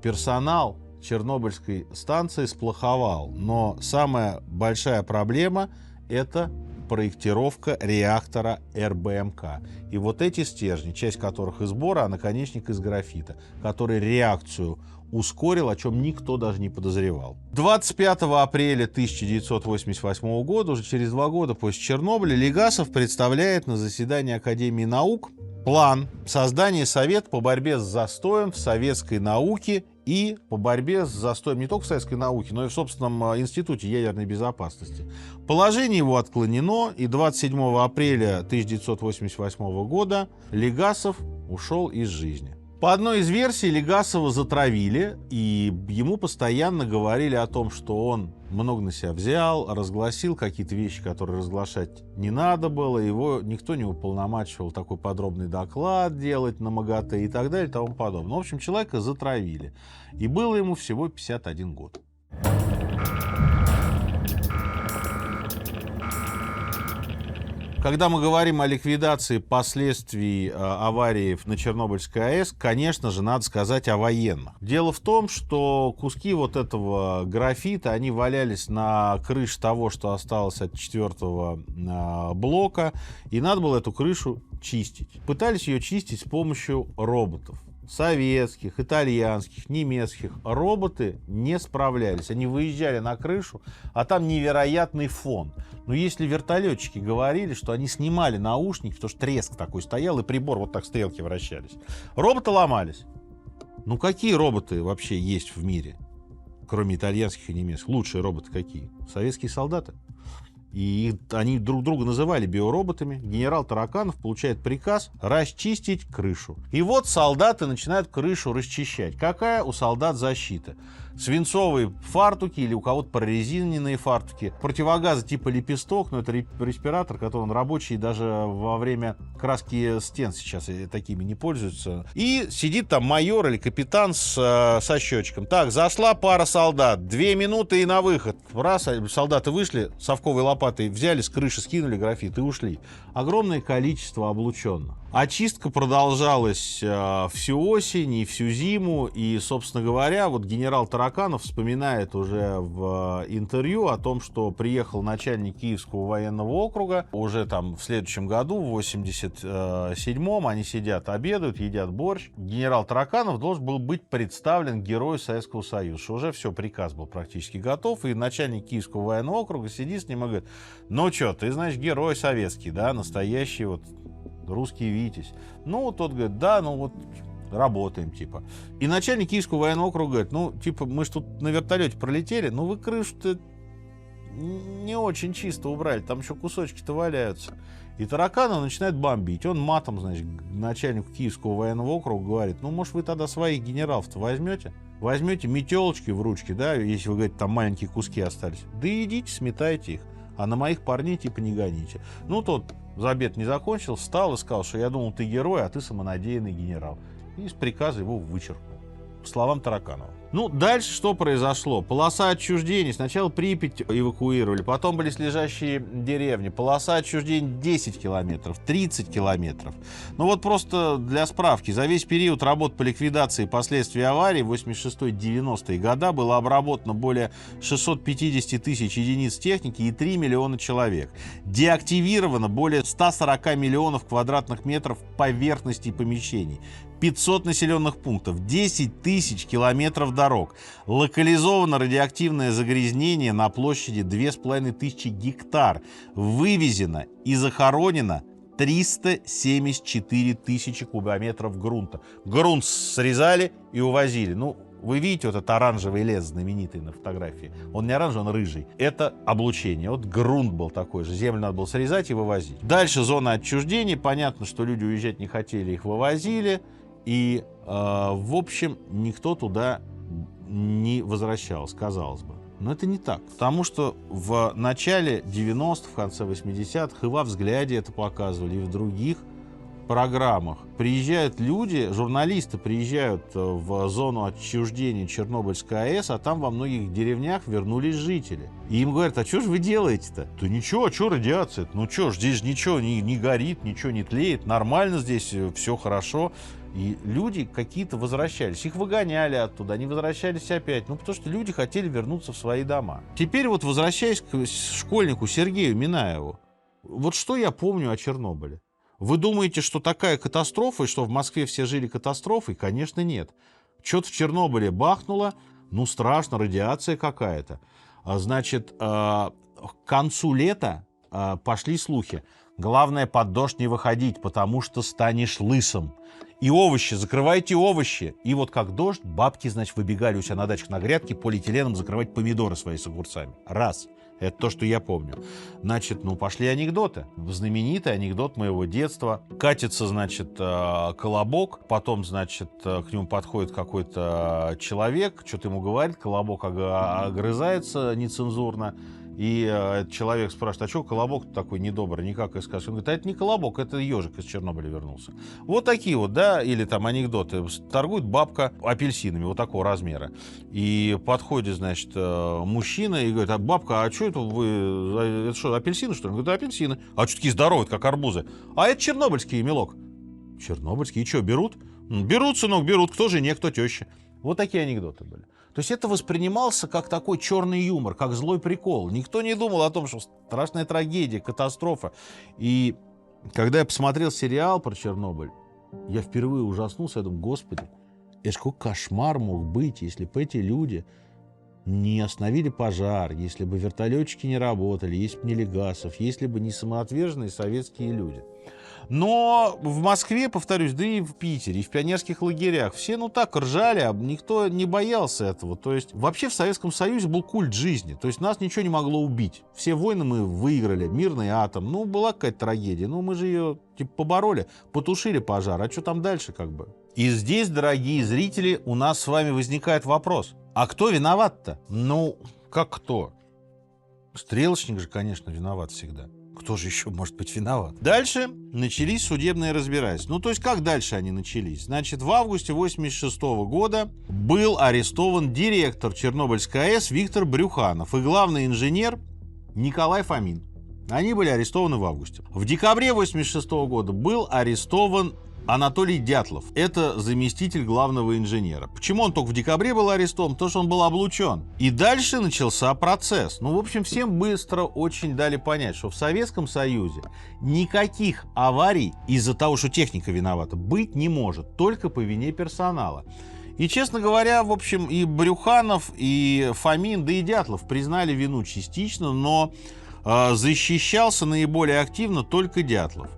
персонал Чернобыльской станции сплоховал, но самая большая проблема – это проектировка реактора РБМК. И вот эти стержни, часть которых из бора, а наконечник из графита, который реакцию ускорил, о чем никто даже не подозревал. 25 апреля 1988 года, уже через 2 года после Чернобыля, Легасов представляет на заседании Академии наук план создания совета по борьбе с застоем в советской науке и по борьбе с застоем не только в советской науке, но и в собственном институте ядерной безопасности. Положение его отклонено, и 27 апреля 1988 года Легасов ушел из жизни. По одной из версий, Легасова затравили, и ему постоянно говорили о том, что он много на себя взял, разгласил какие-то вещи, которые разглашать не надо было, его никто не уполномачивал такой подробный доклад делать на МАГАТЭ и так далее и тому подобное. В общем, человека затравили, и было ему всего 51 год. Когда мы говорим о ликвидации последствий аварии на Чернобыльской АЭС, конечно же, надо сказать о военных. Дело в том, что куски вот этого графита, они валялись на крыше того, что осталось от 4-го блока, и надо было эту крышу чистить. Пытались ее чистить с помощью роботов. Советских, итальянских, немецких. Роботы не справлялись. Они выезжали на крышу, а там невероятный фон. Но если вертолетчики говорили, что они снимали наушники, потому что треск такой стоял, и прибор, вот так стрелки вращались. Роботы ломались. Ну какие роботы вообще есть в мире, кроме итальянских и немецких? Лучшие роботы какие? Советские солдаты. И они друг друга называли биороботами. Генерал Тараканов получает приказ расчистить крышу. И вот солдаты начинают крышу расчищать. Какая у солдат защита? Свинцовые фартуки или у кого-то прорезиненные фартуки. Противогазы типа лепесток, но это респиратор, который он рабочий даже во время краски стен сейчас такими не пользуются. И сидит там майор или капитан со счетчиком. Так, зашла пара солдат, 2 минуты и на выход. Раз, солдаты вышли, совковой лопатой лопатой взяли, с крыши скинули графит и ушли. Огромное количество облученных. Очистка продолжалась всю осень и всю зиму. И, собственно говоря, вот генерал Тараканов вспоминает уже в интервью о том, что приехал начальник Киевского военного округа уже там в следующем году, в 87-м, они сидят, обедают, едят борщ. Генерал Тараканов должен был быть представлен Герою Советского Союза, что уже все, приказ был практически готов, и начальник Киевского военного округа сидит с ним и говорит: ну что, ты, значит, герой советский, да, настоящий вот русский Витязь. Ну, тот говорит: да, ну вот работаем, типа. И начальник Киевского военного округа говорит: ну, типа, мы ж тут на вертолете пролетели, ну вы крышу-то не очень чисто убрали, там еще кусочки-то валяются. И Тараканов начинает бомбить. Он матом, значит, начальнику Киевского военного округа говорит: ну, может, вы тогда своих генералов-то возьмете? Возьмете метелочки в ручки, да, если вы говорите, там маленькие куски остались. Да идите, сметайте их. А на моих парней типа не гоните. Ну, тот за обед не закончил, встал и сказал, что я думал, ты герой, а ты самонадеянный генерал. И с приказа его вычеркнул. По словам Тараканова. Ну, дальше что произошло? Полоса отчуждений. Сначала Припять эвакуировали, потом были лежащие деревни. Полоса отчуждений 10 километров, 30 километров. Ну вот просто для справки. За весь период работ по ликвидации последствий аварии 86-90-е года было обработано более 650 тысяч единиц техники и 3 миллиона человек. Деактивировано более 140 миллионов квадратных метров поверхности помещений. 500 населенных пунктов, 10 тысяч километров дорог. Локализовано радиоактивное загрязнение на площади 2500 гектар. Вывезено и захоронено 374 тысячи кубометров грунта. Грунт срезали и увозили. Ну, вы видите вот этот оранжевый лес знаменитый на фотографии? Он не оранжевый, он рыжий. Это облучение. Вот грунт был такой же. Землю надо было срезать и вывозить. Дальше зона отчуждения. Понятно, что люди уезжать не хотели, их вывозили. И, в общем, никто туда не возвращался, казалось бы. Но это не так. Потому что в начале 90-х, в конце 80-х, и во «Взгляде» это показывали, и в других программах. Приезжают люди, журналисты приезжают в зону отчуждения Чернобыльской АЭС, а там во многих деревнях вернулись жители. И им говорят: а что же вы делаете-то? Да ничего, а что радиация? Ну что ж, здесь же ничего не горит, ничего не тлеет, нормально здесь, все хорошо. И люди какие-то возвращались. Их выгоняли оттуда, они возвращались опять. Ну, потому что люди хотели вернуться в свои дома. Теперь вот возвращаясь к школьнику Сергею Минаеву. Вот что я помню о Чернобыле? Вы думаете, что такая катастрофа, и что в Москве все жили катастрофой? Конечно, нет. Что-то в Чернобыле бахнуло, ну, страшно, радиация какая-то. Значит, к концу лета пошли слухи. Главное, под дождь не выходить, потому что станешь лысым. И овощи, закрывайте овощи. И вот как дождь, бабки, значит, выбегали у себя на дачах на грядке полиэтиленом закрывать помидоры свои с огурцами. Раз. Это то, что я помню. Значит, ну, пошли анекдоты. Знаменитый анекдот моего детства. Катится, значит, колобок. Потом, значит, к нему подходит какой-то человек, что-то ему говорит. Колобок огрызается нецензурно. И этот человек спрашивает: а что колобок такой недобрый, никак и скажет? Он говорит: а это не колобок, это ежик из Чернобыля вернулся. Вот такие вот, да, или там анекдоты. Торгует бабка апельсинами вот такого размера. И подходит, значит, мужчина и говорит: а бабка, а что это вы, это что, апельсины, что ли? Он говорит: да, апельсины. А что такие здоровые, как арбузы? А это чернобыльские, милок. Чернобыльские, и что, берут? Берут, сынок, берут. Кто жене, кто теща. Вот такие анекдоты были. То есть это воспринимался как такой черный юмор, как злой прикол. Никто не думал о том, что страшная трагедия, катастрофа. И когда я посмотрел сериал про Чернобыль, я впервые ужаснулся. Я думаю: господи, это какой кошмар мог быть, если бы эти люди не остановили пожар, если бы вертолетчики не работали, если бы не Легасов, если бы не самоотверженные советские люди. Но в Москве, повторюсь, да и в Питере, и в пионерских лагерях все, ну, так ржали, а никто не боялся этого. То есть вообще в Советском Союзе был культ жизни. То есть нас ничего не могло убить. Все войны мы выиграли, мирный атом. Ну, была какая-то трагедия, ну, мы же ее типа побороли, потушили пожар. А что там дальше как бы? И здесь, дорогие зрители, у нас с вами возникает вопрос: а кто виноват-то? Ну, как кто? Стрелочник же, конечно, виноват всегда. Кто же еще может быть виноват? Дальше начались судебные разбирательства. Ну, то есть, как дальше они начались? Значит, в августе 1986 года был арестован директор Чернобыльской АЭС Виктор Брюханов и главный инженер Николай Фомин. Они были арестованы в августе. В декабре 1986 года был арестован Анатолий Дятлов. Это заместитель главного инженера. Почему он только в декабре был арестован? Потому что он был облучен. И дальше начался процесс. Ну, в общем, всем быстро очень дали понять, что в Советском Союзе никаких аварий из-за того, что техника виновата, быть не может. Только по вине персонала. И, честно говоря, в общем, и Брюханов, и Фомин, да и Дятлов признали вину частично, но защищался наиболее активно только Дятлов.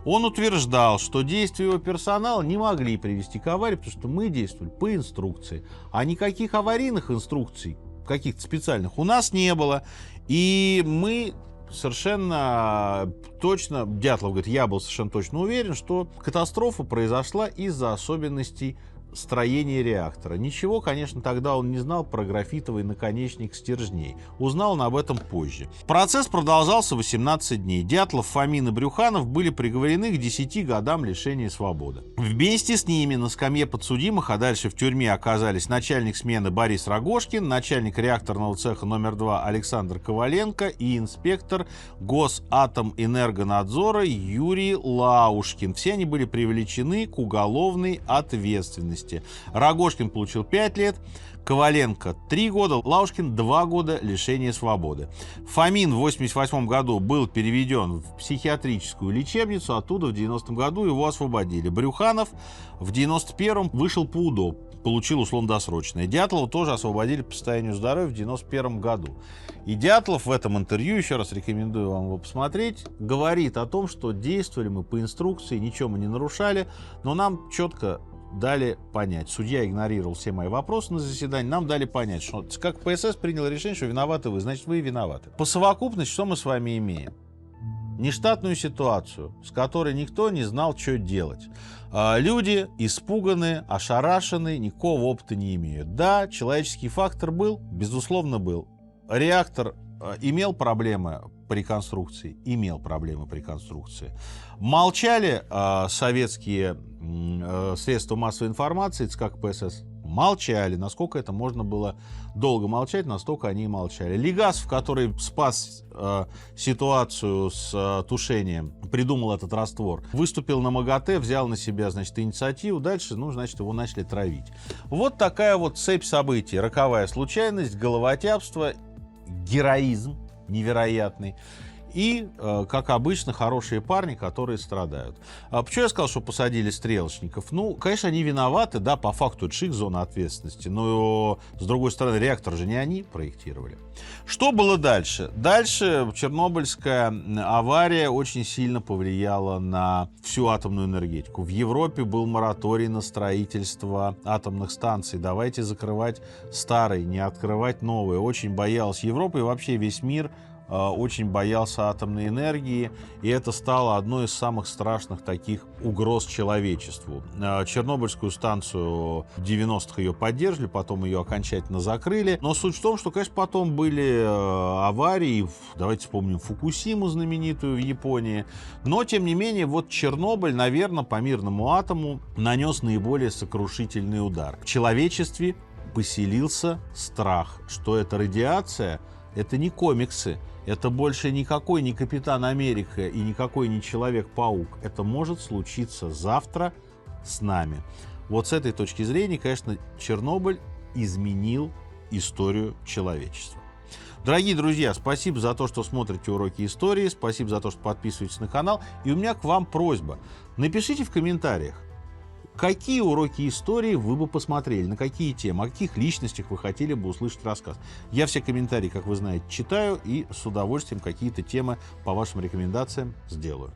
Он утверждал, что действия его персонала не могли привести к аварии, потому что мы действовали по инструкции. А никаких аварийных инструкций, каких-то специальных, у нас не было. И мы совершенно точно, Дятлов говорит, я был совершенно точно уверен, что катастрофа произошла из-за особенностей строения реактора. Ничего, конечно, тогда он не знал про графитовый наконечник стержней. Узнал он об этом позже. Процесс продолжался 18 дней. Дятлов, Фомин и Брюханов были приговорены к 10 годам лишения свободы. Вместе с ними на скамье подсудимых, а дальше в тюрьме оказались начальник смены Борис Рогожкин, начальник реакторного цеха номер 2 Александр Коваленко и инспектор Госатомэнергонадзора Юрий Лаушкин. Все они были привлечены к уголовной ответственности. Рогожкин получил 5 лет, Коваленко 3 года, Лаушкин 2 года лишения свободы. Фомин в 1988 году был переведен в психиатрическую лечебницу, оттуда в 1990 году его освободили. Брюханов в 1991 вышел по УДО, получил условно-досрочное. Дятлова тоже освободили по состоянию здоровья в 1991 году. И Дятлов в этом интервью, еще раз рекомендую вам его посмотреть, говорит о том, что действовали мы по инструкции, ничего мы не нарушали, но нам четко дали понять. Судья игнорировал все мои вопросы на заседании. Нам дали понять, что как ПСС принял решение, что виноваты вы, значит, вы и виноваты. По совокупности, что мы с вами имеем? Нештатную ситуацию, с которой никто не знал, что делать. Люди испуганы, ошарашены, никакого опыта не имеют. Да, человеческий фактор был, безусловно, был. Реактор имел проблемы при конструкции? Имел проблемы при конструкции. Молчали советские средства массовой информации, как КПСС? Молчали. Насколько это можно было долго молчать, настолько они и молчали. Легасов, который спас ситуацию с тушением, придумал этот раствор, выступил на МАГАТЭ, взял на себя, значит, инициативу. Дальше, ну, значит, его начали травить. Вот такая вот цепь событий. Роковая случайность, головотяпство, героизм невероятный. И, как обычно, хорошие парни, которые страдают. Почему я сказал, что посадили стрелочников? Ну, конечно, они виноваты, да, по факту это их зона ответственности. Но, с другой стороны, реактор же не они проектировали. Что было дальше? Дальше Чернобыльская авария очень сильно повлияла на всю атомную энергетику. В Европе был мораторий на строительство атомных станций. Давайте закрывать старые, не открывать новые. Очень боялась Европа и вообще весь мир очень боялся атомной энергии, и это стало одной из самых страшных таких угроз человечеству. Чернобыльскую станцию в 90-х ее поддерживали, потом ее окончательно закрыли. Но суть в том, что, конечно, потом были аварии, давайте вспомним Фукусиму знаменитую в Японии, но, тем не менее, вот Чернобыль, наверное, по мирному атому нанес наиболее сокрушительный удар. В человечестве поселился страх, что эта радиация — это не комиксы, это больше никакой не Капитан Америка и никакой не Человек-паук. Это может случиться завтра с нами. Вот с этой точки зрения, конечно, Чернобыль изменил историю человечества. Дорогие друзья, спасибо за то, что смотрите уроки истории, спасибо за то, что подписываетесь на канал. И у меня к вам просьба. Напишите в комментариях, какие уроки истории вы бы посмотрели, на какие темы, о каких личностях вы хотели бы услышать рассказ. Я все комментарии, как вы знаете, читаю и с удовольствием какие-то темы по вашим рекомендациям сделаю.